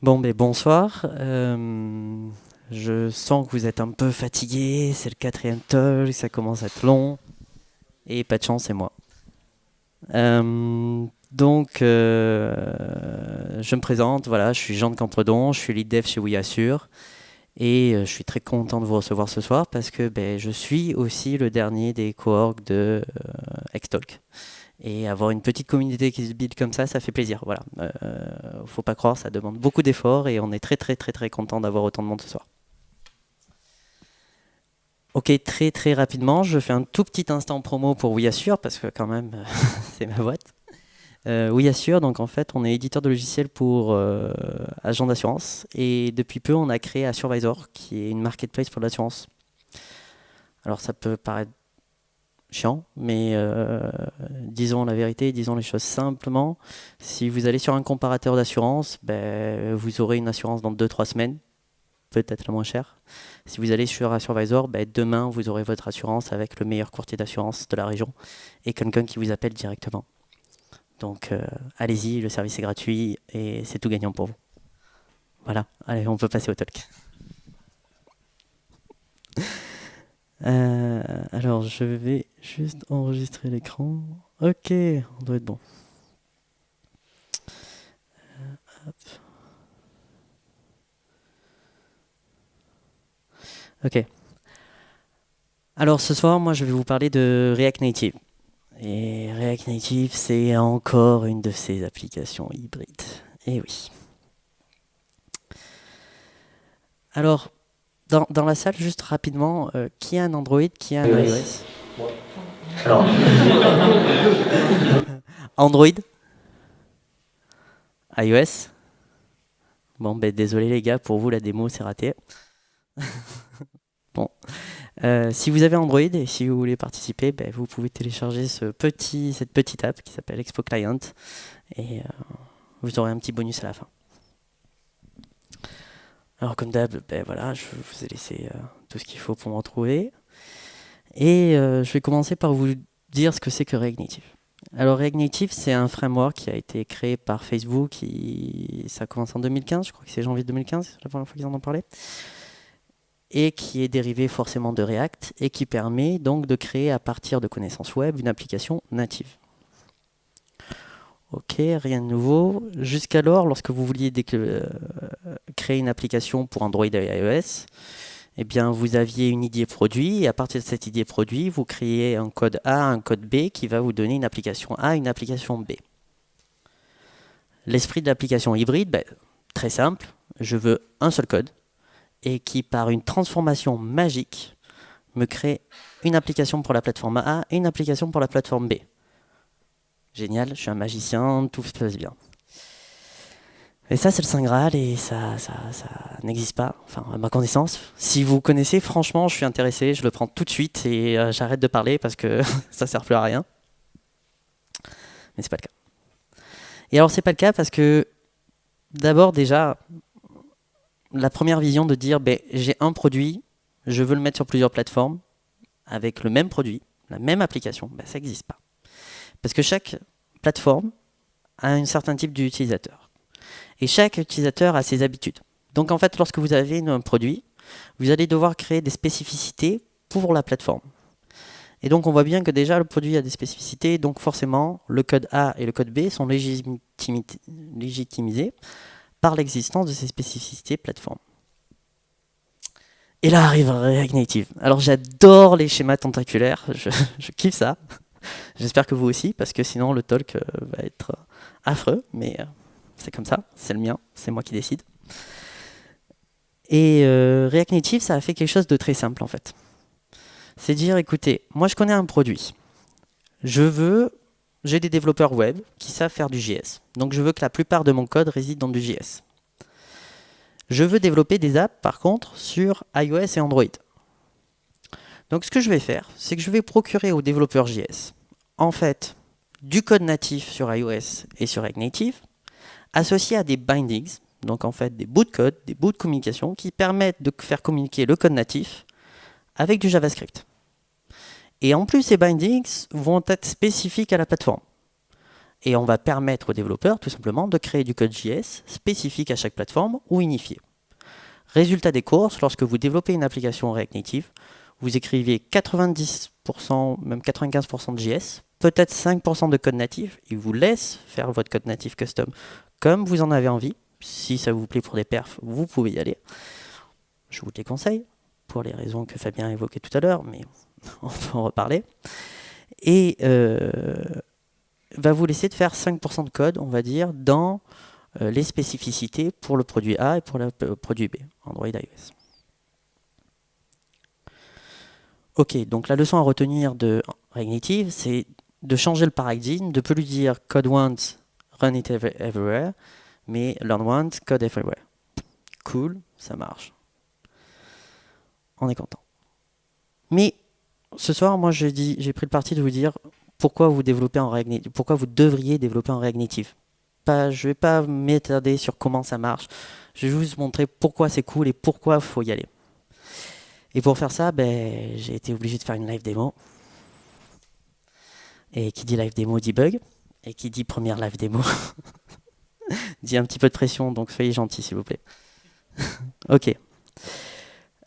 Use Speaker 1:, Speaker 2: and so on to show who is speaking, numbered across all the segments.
Speaker 1: Bon, ben bonsoir. Je sens que vous êtes un peu fatigué. C'est le quatrième talk, ça commence à être long. Et pas de chance, c'est moi. Je me présente. Voilà, je suis Jean de Campredon. Je suis lead dev chez WeAssure. Et je suis très content de vous recevoir ce soir parce que ben, je suis aussi le dernier des cohorts de Xtalk. Et avoir une petite communauté qui se build comme ça fait plaisir. Voilà. Faut pas croire, ça demande beaucoup d'efforts et on est très très très très content d'avoir autant de monde ce soir. Ok, très très rapidement, je fais un tout petit instant promo pour WeAssure parce que quand même, c'est ma boîte. WeAssure, donc en fait, on est éditeur de logiciels pour agents d'assurance et depuis peu, on a créé Assurvisor, qui est une marketplace pour l'assurance. Alors ça peut paraître chiant, mais disons la vérité, disons les choses simplement. Si vous allez sur un comparateur d'assurance, ben, vous aurez une assurance dans 2-3 semaines, peut-être la moins chère. Si vous allez sur Assurvisor, ben, demain vous aurez votre assurance avec le meilleur courtier d'assurance de la région et quelqu'un qui vous appelle directement. Donc allez-y, le service est gratuit et c'est tout gagnant pour vous. Voilà, allez, on peut passer au talk. Alors je vais juste enregistrer l'écran. Ok, on doit être bon. Hop. Ok. Alors ce soir, moi je vais vous parler de React Native. Et React Native, c'est encore une de ces applications hybrides. Et oui. Alors, dans la salle, juste rapidement, qui a un Android, qui a un iOS?
Speaker 2: Alors,
Speaker 1: Android? iOS? Bon, ben désolé les gars, pour vous la démo c'est raté. Bon. Si vous avez Android et si vous voulez participer, ben, vous pouvez télécharger cette petite app qui s'appelle Expo Client et vous aurez un petit bonus à la fin. Alors comme d'hab, ben voilà, je vous ai laissé tout ce qu'il faut pour me retrouver. Et je vais commencer par vous dire ce que c'est que React Native. Alors React Native, c'est un framework qui a été créé par Facebook, ça a commencé en 2015, je crois que c'est janvier 2015, c'est la première fois qu'ils en ont parlé, et qui est dérivé forcément de React, et qui permet donc de créer à partir de connaissances web une application native. Ok, rien de nouveau. Jusqu'alors, lorsque vous vouliez créer une application pour Android et iOS, eh bien, vous aviez une idée produit, et à partir de cette idée produit, vous créez un code A, un code B, qui va vous donner une application A, une application B. L'esprit de l'application hybride, ben, très simple, je veux un seul code, et qui, par une transformation magique, me crée une application pour la plateforme A et une application pour la plateforme B. Génial, je suis un magicien, tout se passe bien. Et ça, c'est le Saint Graal et ça n'existe pas, enfin, à ma connaissance. Si vous connaissez, franchement, je suis intéressé, je le prends tout de suite et j'arrête de parler parce que ça sert plus à rien. Mais c'est pas le cas. Et alors, c'est pas le cas parce que, d'abord, déjà, la première vision de dire, ben, j'ai un produit, je veux le mettre sur plusieurs plateformes avec le même produit, la même application, ben, ça n'existe pas. Parce que chaque plateforme a un certain type d'utilisateur. Et chaque utilisateur a ses habitudes. Donc en fait, lorsque vous avez un produit, vous allez devoir créer des spécificités pour la plateforme. Et donc on voit bien que déjà le produit a des spécificités, donc forcément le code A et le code B sont légitimisés par l'existence de ces spécificités plateforme. Et là arrive React Native. Alors j'adore les schémas tentaculaires, je kiffe ça. J'espère que vous aussi, parce que sinon le talk va être affreux, mais c'est comme ça, c'est le mien, c'est moi qui décide. Et React Native, ça a fait quelque chose de très simple en fait. C'est dire, écoutez, moi je connais un produit. J'ai des développeurs web qui savent faire du JS. Donc je veux que la plupart de mon code réside dans du JS. Je veux développer des apps par contre sur iOS et Android. Donc ce que je vais faire, c'est que je vais procurer aux développeurs JS, en fait, du code natif sur iOS et sur React Native, associé à des bindings, donc en fait des bouts de code, des bouts de communication qui permettent de faire communiquer le code natif avec du JavaScript. Et en plus, ces bindings vont être spécifiques à la plateforme. Et on va permettre aux développeurs, tout simplement, de créer du code JS spécifique à chaque plateforme ou unifié. Résultat des courses, lorsque vous développez une application React Native, vous écrivez 90%, même 95% de JS, peut-être 5% de code natif. Il vous laisse faire votre code natif custom comme vous en avez envie. Si ça vous plaît pour des perfs, vous pouvez y aller. Je vous le déconseille, pour les raisons que Fabien a évoquées tout à l'heure, mais on peut en reparler. Et va vous laisser de faire 5% de code, on va dire, dans les spécificités pour le produit A et pour le produit B, Android iOS. Ok, donc la leçon à retenir de React Native, c'est de changer le paradigme, de ne plus lui dire code once, run it everywhere, mais learn once, code everywhere. Cool, ça marche. On est content. Mais ce soir, moi j'ai pris le parti de vous dire pourquoi vous développez en React Native, pourquoi vous devriez développer en React Native. Je ne vais pas m'étarder sur comment ça marche, je vais juste montrer pourquoi c'est cool et pourquoi il faut y aller. Et pour faire ça, j'ai été obligé de faire une live démo. Et qui dit live démo dit bug. Et qui dit première live démo dit un petit peu de pression, donc soyez gentils s'il vous plaît. Ok.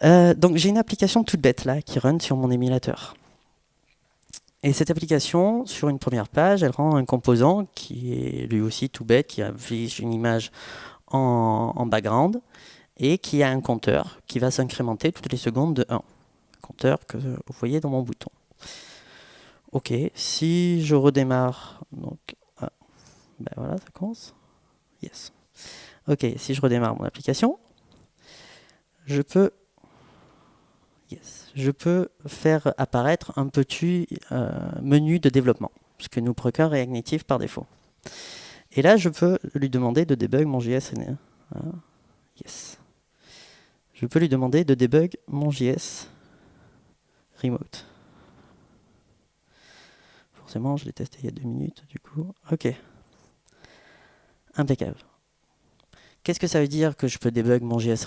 Speaker 1: Donc j'ai une application toute bête là qui run sur mon émulateur. Et cette application, sur une première page, elle rend un composant qui est lui aussi tout bête, qui affiche une image en background et qui a un compteur qui va s'incrémenter toutes les secondes de 1. Compteur que vous voyez dans mon bouton. Ok, si je redémarre, donc, voilà, ça commence. Yes. Ok, si je redémarre mon application, je peux faire apparaître un petit menu de développement, ce que nous procure React Native par défaut. Et là, je peux lui demander de debug mon JS. Yes. Je peux lui demander de debug mon JS remote. Forcément, je l'ai testé il y a 2 minutes, du coup. Ok. Impeccable. Qu'est-ce que ça veut dire que je peux debug mon JS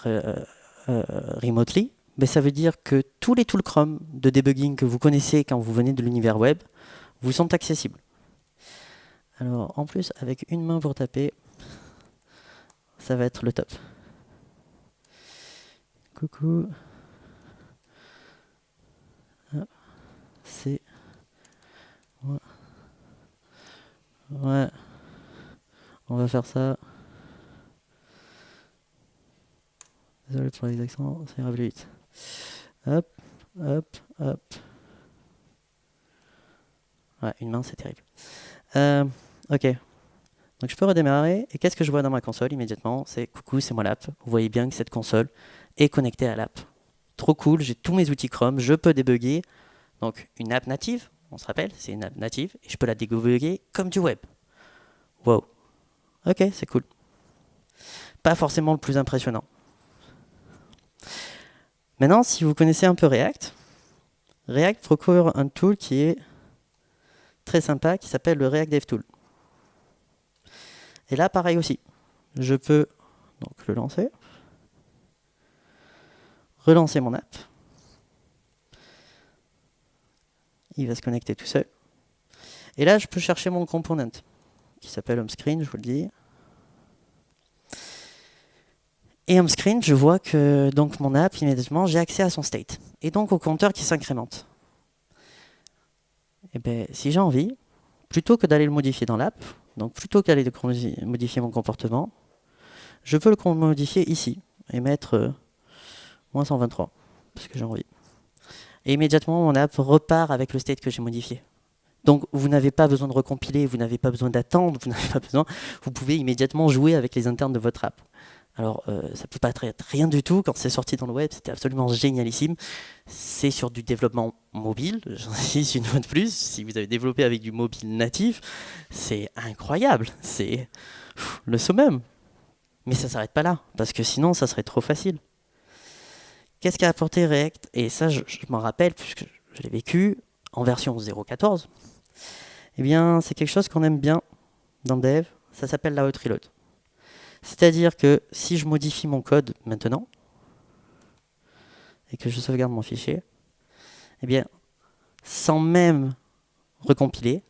Speaker 1: remotely? Ça veut dire que tous les tools Chrome de debugging que vous connaissez quand vous venez de l'univers web vous sont accessibles. Alors, en plus, avec une main pour taper, ça va être le top. Coucou. Ah, c'est... Ouais. On va faire ça. Désolé pour les accents, ça ira plus vite. Hop, hop, hop. Ouais, une main, c'est terrible. Ok. Donc je peux redémarrer. Et qu'est-ce que je vois dans ma console immédiatement? C'est coucou, c'est moi l'app. Vous voyez bien que cette console est connectée à l'app. Trop cool, j'ai tous mes outils Chrome, je peux débugger. Donc une app native, on se rappelle, c'est une app native. Et je peux la débugger comme du web. Wow. Ok, c'est cool. Pas forcément le plus impressionnant. Maintenant, si vous connaissez un peu React, React procure un tool qui est très sympa, qui s'appelle le React DevTool. Et là, pareil aussi. Je peux donc le lancer, relancer mon app. Il va se connecter tout seul. Et là, je peux chercher mon component, qui s'appelle HomeScreen, je vous le dis. Et HomeScreen, je vois que donc mon app, immédiatement, j'ai accès à son state. Et donc au compteur qui s'incrémente. Et si j'ai envie, plutôt que d'aller le modifier dans l'app, donc plutôt qu'aller modifier mon comportement, je peux le modifier ici et mettre moins 123, parce que j'ai envie. Et immédiatement, mon app repart avec le state que j'ai modifié. Donc vous n'avez pas besoin de recompiler, vous n'avez pas besoin d'attendre, vous pouvez immédiatement jouer avec les internes de votre app. Alors ça peut pas être rien du tout, quand c'est sorti dans le web, c'était absolument génialissime. C'est sur du développement mobile, j'insiste une fois de plus, si vous avez développé avec du mobile natif, c'est incroyable, c'est le summum. Mais ça s'arrête pas là, parce que sinon ça serait trop facile. Qu'est-ce qu'a apporté React? Et ça je m'en rappelle, puisque je l'ai vécu en version 0.14. Eh bien, c'est quelque chose qu'on aime bien dans le dev, ça s'appelle la hot reload. C'est-à-dire que si je modifie mon code maintenant, et que je sauvegarde mon fichier, eh bien, sans même recompiler,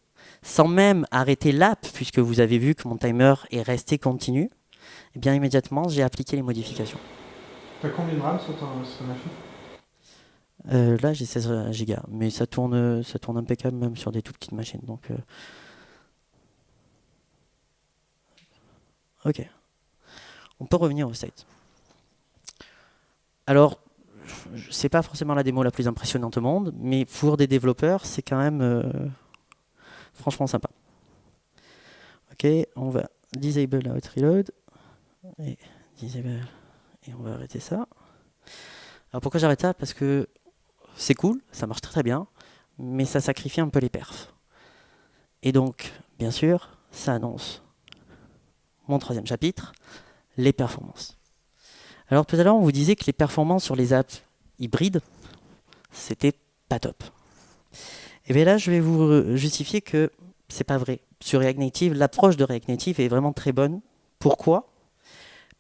Speaker 1: sans même arrêter l'app, puisque vous avez vu que mon timer est resté continu, et bien immédiatement j'ai appliqué les modifications.
Speaker 2: T'as combien de RAM sur ta machine?
Speaker 1: Là j'ai 16 Go, mais ça tourne impeccable même sur des tout petites machines. Donc, ok, on peut revenir au state. Alors, c'est pas forcément la démo la plus impressionnante au monde, mais pour des développeurs, c'est quand même franchement sympa. Ok, on va disable out reload et disable et on va arrêter ça. Alors pourquoi j'arrête ça? Parce que c'est cool, ça marche très très bien, mais ça sacrifie un peu les perfs. Et donc, bien sûr, ça annonce mon troisième chapitre, les performances. Alors tout à l'heure, on vous disait que les performances sur les apps hybrides, c'était pas top. Et bien là, je vais vous justifier que c'est pas vrai. Sur React Native, l'approche de React Native est vraiment très bonne. Pourquoi?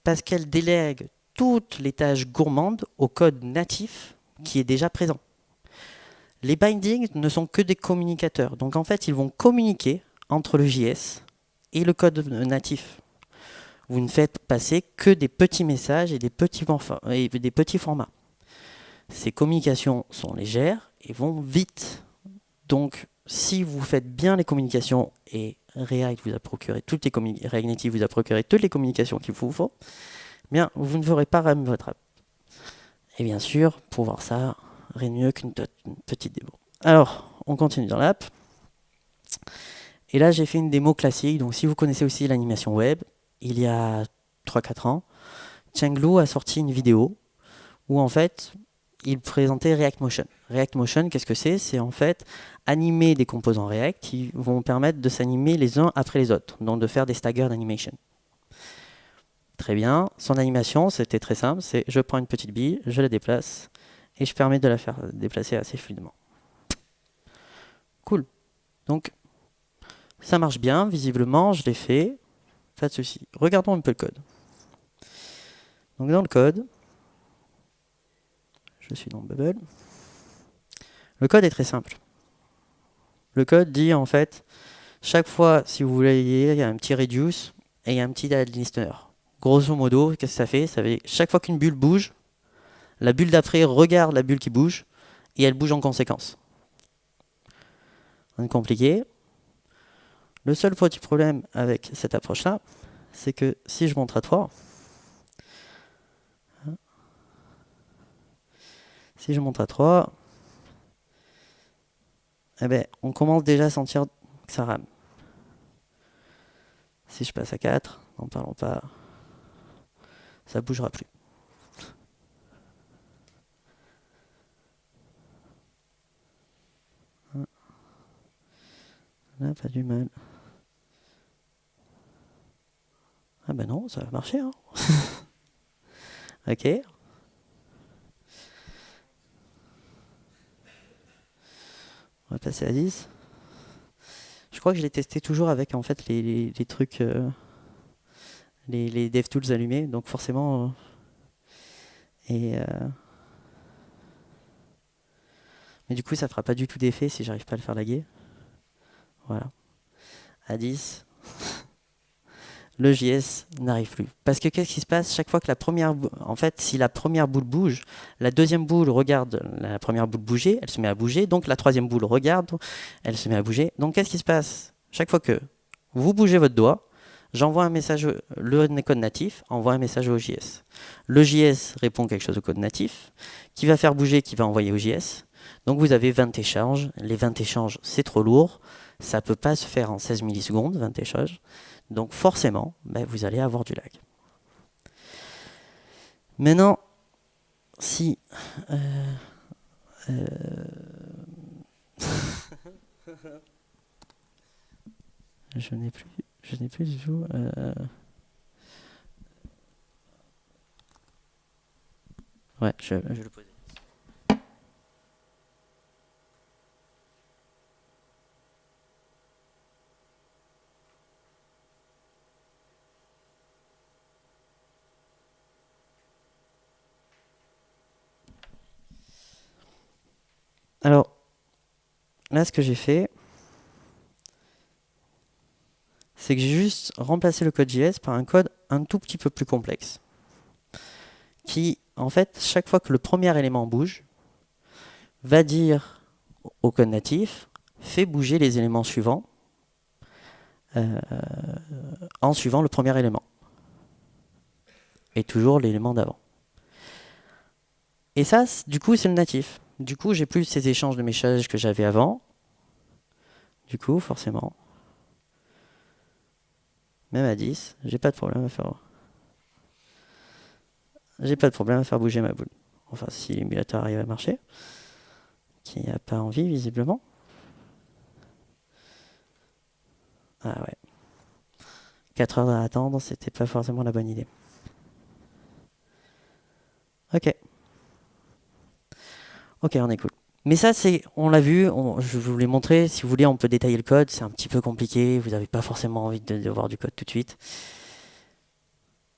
Speaker 1: Parce qu'elle délègue toutes les tâches gourmandes au code natif qui est déjà présent. Les bindings ne sont que des communicateurs. Donc en fait, ils vont communiquer entre le JS et le code natif. Vous ne faites passer que des petits messages et des petits formats. Ces communications sont légères et vont vite. Donc, si vous faites bien les communications et React vous a procuré React Native vous a procuré toutes les communications qu'il vous faut, bien, vous ne ferez pas ram votre app. Et bien sûr, pour voir ça, rien de mieux qu'une petite démo. Alors, on continue dans l'app. Et là, j'ai fait une démo classique. Donc, si vous connaissez aussi l'animation web, il y a 3-4 ans, Chenglu a sorti une vidéo où en fait, il présentait React Motion. React Motion, qu'est-ce que c'est? C'est en fait animer des composants React qui vont permettre de s'animer les uns après les autres, donc de faire des staggered animation. Très bien. Son animation, c'était très simple. C'est je prends une petite bille, je la déplace et je permets de la faire déplacer assez fluidement. Cool. Donc, ça marche bien. Visiblement, je l'ai fait. Pas de souci. Regardons un peu le code. Donc, dans le code, je suis dans Bubble. Le code est très simple. Le code dit en fait, chaque fois, si vous voulez, il y a un petit reduce et il y a un petit add listener. Grosso modo, qu'est-ce que ça fait? Ça fait chaque fois qu'une bulle bouge, la bulle d'après regarde la bulle qui bouge et elle bouge en conséquence. Rien de compliqué. Le seul petit problème avec cette approche-là, c'est que si je montre à 3, eh ben, on commence déjà à sentir que ça rame. Si je passe à 4, n'en parlons pas, ça ne bougera plus. Là, pas du mal. Ah ben non, ça va marcher. Hein. Ok. On va passer à 10. Je crois que je l'ai testé toujours avec en fait les trucs, les DevTools allumés. Donc forcément... mais du coup, ça fera pas du tout d'effet si j'arrive pas à le faire laguer. Voilà. À 10. Le JS n'arrive plus. Parce que qu'est-ce qui se passe chaque fois que en fait, si la première boule bouge, la deuxième boule regarde la première boule bouger, elle se met à bouger, donc la troisième boule regarde, elle se met à bouger. Donc qu'est-ce qui se passe? Chaque fois que vous bougez votre doigt, j'envoie un message, le code natif envoie un message au JS. Le JS répond quelque chose au code natif, qui va faire bouger, qui va envoyer au JS. Donc vous avez 20 échanges. Les 20 échanges, c'est trop lourd. Ça ne peut pas se faire en 16 millisecondes, 20 échanges. Donc forcément, vous allez avoir du lag. Maintenant, si... je n'ai plus du tout... Ouais, je vais le poser. Alors, là, ce que j'ai fait, c'est que j'ai juste remplacé le code JS par un code un tout petit peu plus complexe. Qui, en fait, chaque fois que le premier élément bouge, va dire au code natif, fais bouger les éléments suivants en suivant le premier élément. Et toujours l'élément d'avant. Et ça, du coup, c'est le natif. Du coup, j'ai plus ces échanges de messages que j'avais avant. Du coup, forcément, même à 10, j'ai pas de problème à faire bouger ma boule. Enfin, si l'émulateur arrive à marcher, qui n'a pas envie, visiblement. Ah ouais. 4 heures à attendre, c'était pas forcément la bonne idée. Ok, on est cool. Mais ça, on l'a vu, je vous l'ai montré. Si vous voulez, on peut détailler le code. C'est un petit peu compliqué. Vous n'avez pas forcément envie de voir du code tout de suite.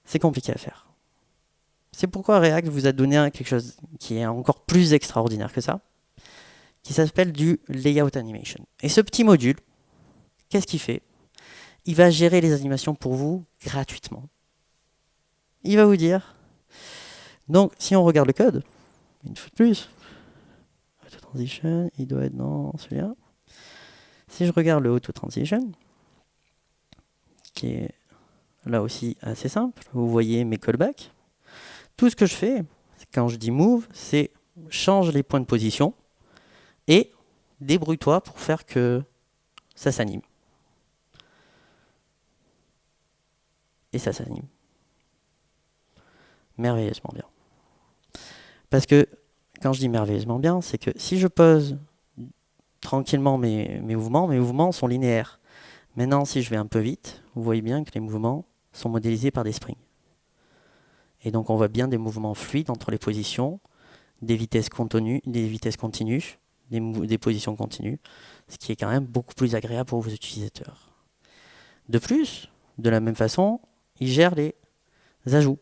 Speaker 1: C'est compliqué à faire. C'est pourquoi React vous a donné quelque chose qui est encore plus extraordinaire que ça, qui s'appelle du Layout Animation. Et ce petit module, qu'est-ce qu'il fait? Il va gérer les animations pour vous gratuitement. Il va vous dire, donc si on regarde le code, une fois de plus, Auto Transition, il doit être dans celui-là. Si je regarde le Auto Transition, qui est là aussi assez simple, vous voyez mes callbacks. Tout ce que je fais, quand je dis move, c'est change les points de position et débrouille-toi pour faire que ça s'anime. Et ça s'anime. Merveilleusement bien. Parce que quand je dis merveilleusement bien, c'est que si je pose tranquillement mes mouvements sont linéaires. Maintenant, si je vais un peu vite, vous voyez bien que les mouvements sont modélisés par des springs. Et donc on voit bien des mouvements fluides entre les positions, des vitesses continues, des positions continues, ce qui est quand même beaucoup plus agréable pour vos utilisateurs. De plus, de la même façon, il gère les ajouts.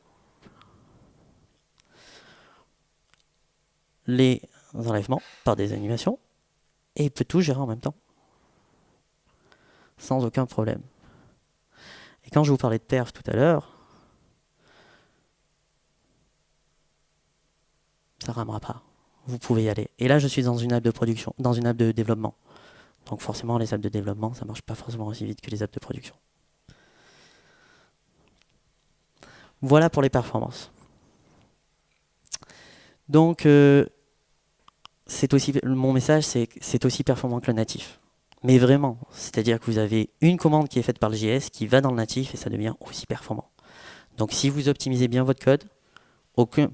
Speaker 1: Les enlèvements par des animations, et il peut tout gérer en même temps. Sans aucun problème. Et quand je vous parlais de perf tout à l'heure, ça ramera pas. Vous pouvez y aller. Et là, je suis dans une app de production, dans une app de développement. Donc forcément, les apps de développement, ça marche pas forcément aussi vite que les apps de production. Voilà pour les performances. Donc, mon message, c'est aussi performant que le natif. Mais vraiment, c'est-à-dire que vous avez une commande qui est faite par le JS qui va dans le natif et ça devient aussi performant. Donc si vous optimisez bien votre code,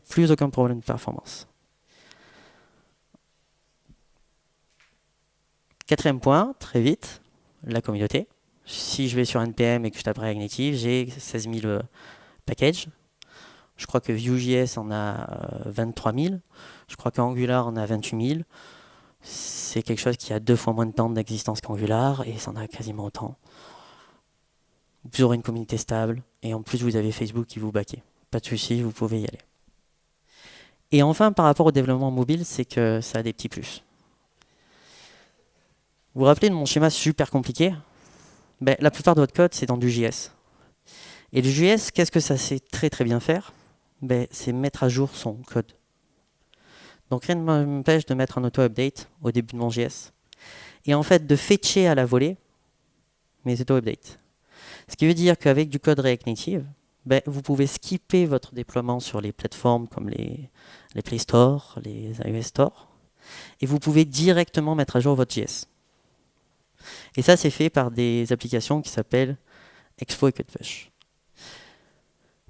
Speaker 1: plus aucun problème de performance. Quatrième point, très vite, la communauté. Si je vais sur NPM et que je tape React Native, j'ai 16 000 packages. Je crois que Vue.js en a 23 000. Je crois qu'Angular en a 28 000. C'est quelque chose qui a 2 fois moins de temps d'existence qu'Angular et ça en a quasiment autant. Vous aurez une communauté stable et en plus vous avez Facebook qui vous backait. Pas de souci, vous pouvez y aller. Et enfin, par rapport au développement mobile, c'est que ça a des petits plus. Vous vous rappelez de mon schéma super compliqué? La plupart de votre code, c'est dans du JS. Et le JS, qu'est-ce que ça sait très très bien faire? C'est mettre à jour son code. Donc rien ne m'empêche de mettre un auto-update au début de mon JS. Et en fait, de fetcher à la volée mes auto-updates. Ce qui veut dire qu'avec du code React Native, vous pouvez skipper votre déploiement sur les plateformes comme les Play Store, les iOS Store, et vous pouvez directement mettre à jour votre JS. Et ça, c'est fait par des applications qui s'appellent Expo et CodePush.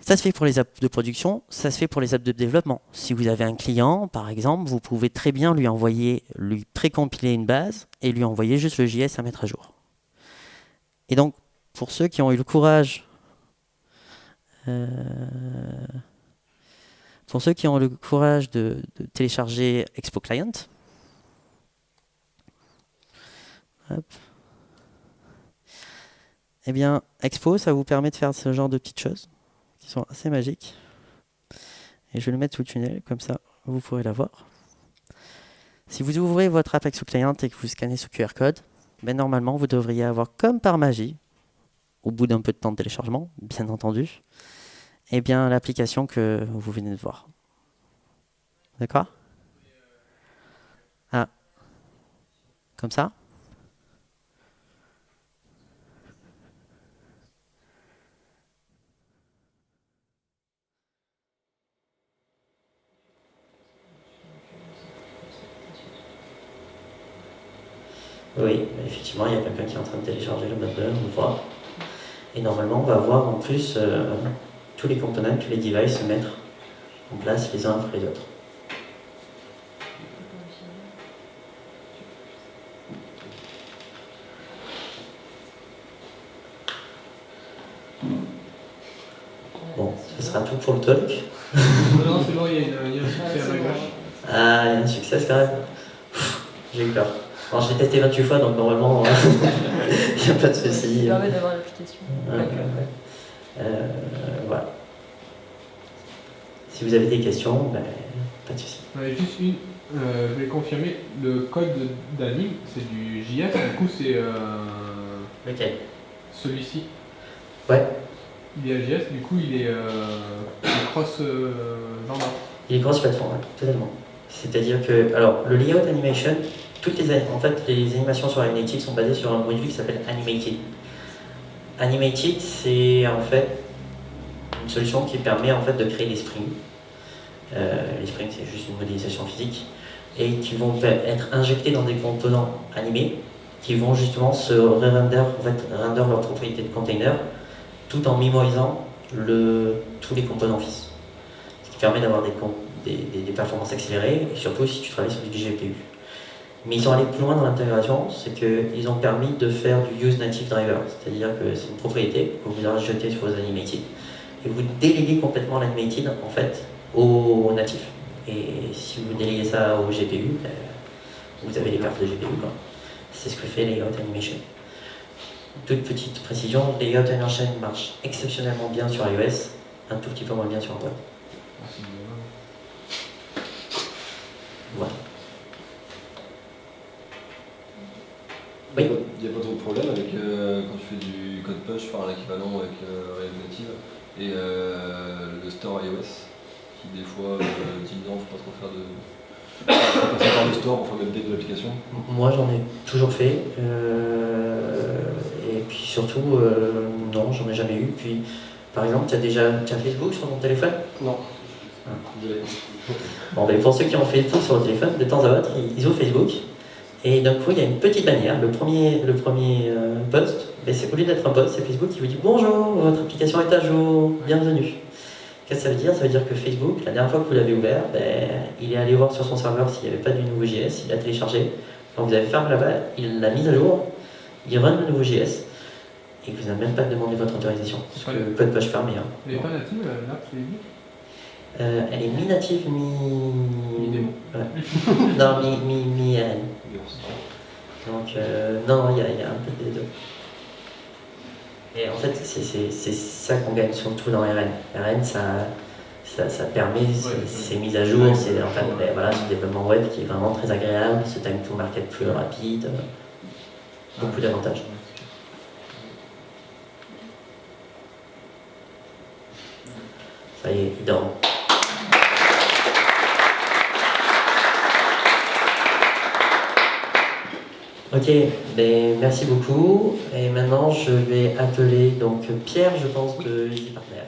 Speaker 1: Ça se fait pour les apps de production, ça se fait pour les apps de développement. Si vous avez un client, par exemple, vous pouvez très bien lui précompiler une base et lui envoyer juste le JS à mettre à jour. Et donc, pour ceux qui ont eu le courage de télécharger Expo Client, hop. Eh bien, Expo, ça vous permet de faire ce genre de petites choses qui sont assez magiques. Et je vais le mettre sous le tunnel, comme ça, vous pourrez la voir. Si vous ouvrez votre app Expo Client et que vous scannez ce QR code, normalement, vous devriez avoir, comme par magie, au bout d'un peu de temps de téléchargement, bien entendu, eh bien l'application que vous venez de voir. D'accord? Ah, comme ça? Oui, effectivement, il y a quelqu'un qui est en train de télécharger le bundle, on le voit. Et normalement, on va voir en plus tous les components, tous les devices se mettre en place les uns après les autres. Bon, ce sera tout pour le talk.
Speaker 2: Non, c'est bon, il y a un succès à ma gauche.
Speaker 1: Ah, il y a un succès quand même. J'ai eu peur. Alors, je l'ai testé 28 fois, donc normalement, il n'y a pas de souci.
Speaker 3: Ça permet d'avoir l'application.
Speaker 1: Voilà. Si vous avez des questions, ben, pas de souci.
Speaker 2: Juste une, je vais confirmer, le code d'anime, c'est du JS, du coup c'est
Speaker 1: Lequel?
Speaker 2: celui-ci.
Speaker 1: Ouais.
Speaker 2: Il est à JS, du coup il est cross vendor.
Speaker 1: Il est cross-plateforme, ouais, totalement. C'est-à-dire que, alors, le layout animation, en fait, les animations sur React Native sont basées sur un module qui s'appelle Animated. Animated, c'est en fait une solution qui permet en fait de créer des springs. Les springs, c'est juste une modélisation physique et qui vont être injectés dans des composants animés qui vont justement se render leur propriété de container tout en mémorisant tous les composants fils. Ce qui permet d'avoir des performances accélérées et surtout si tu travailles sur du GPU. Mais ils sont allés plus loin dans l'intégration, c'est qu'ils ont permis de faire du use native driver, c'est-à-dire que c'est une propriété que vous rajoutez sur vos animated et vous déléguez complètement l'animated en fait au natif. Et si vous déléguez ça au GPU, vous avez les perfs de GPU. C'est ce que fait Layout Animation. Toute petite précision, Layout Animation marche exceptionnellement bien sur iOS, un tout petit peu moins bien sur Android. Voilà. Oui.
Speaker 4: Il n'y a pas trop de problème avec quand tu fais du code push, enfin l'équivalent avec React Native et le store iOS qui des fois dit non, faut pas trop faire de. Faut passer par le store pour faire l'update de l'application.
Speaker 1: Moi j'en ai toujours fait et puis surtout non, j'en ai jamais eu. Puis par exemple, tu as Facebook sur ton téléphone?
Speaker 4: Non.
Speaker 1: Ah. Bon, ben, pour ceux qui ont Facebook sur le téléphone, de temps à autre, ils ouvrent Facebook. Et d'un coup, il y a une petite bannière. Le premier post, ben, au lieu d'être un post, c'est Facebook qui vous dit bonjour, votre application est à jour, bienvenue. Qu'est-ce que ça veut dire? Ça veut dire que Facebook, la dernière fois que vous l'avez ouvert, ben, il est allé voir sur son serveur s'il n'y avait pas du nouveau JS, il l'a téléchargé. Quand vous avez fermé là-bas, il l'a mis à jour, il run le nouveau JS et que vous n'avez même pas demandé votre autorisation. Parce que le code push fermé. Hein.
Speaker 2: Elle n'est pas native, l'app Facebook?
Speaker 1: Elle est mi-native,
Speaker 2: Mi-démo.
Speaker 1: Ouais. Non, mi-RN. Donc, non, il y a un peu des deux. Et en fait, c'est ça qu'on gagne surtout dans RN. RN, ça permet ces mises à jour, c'est en fait, voilà, ce développement web qui est vraiment très agréable, ce time to market plus rapide, beaucoup d'avantages. Ça y est, il dort. Ok, ben, merci beaucoup. Et maintenant, je vais appeler donc Pierre, je pense, de EasyPartner.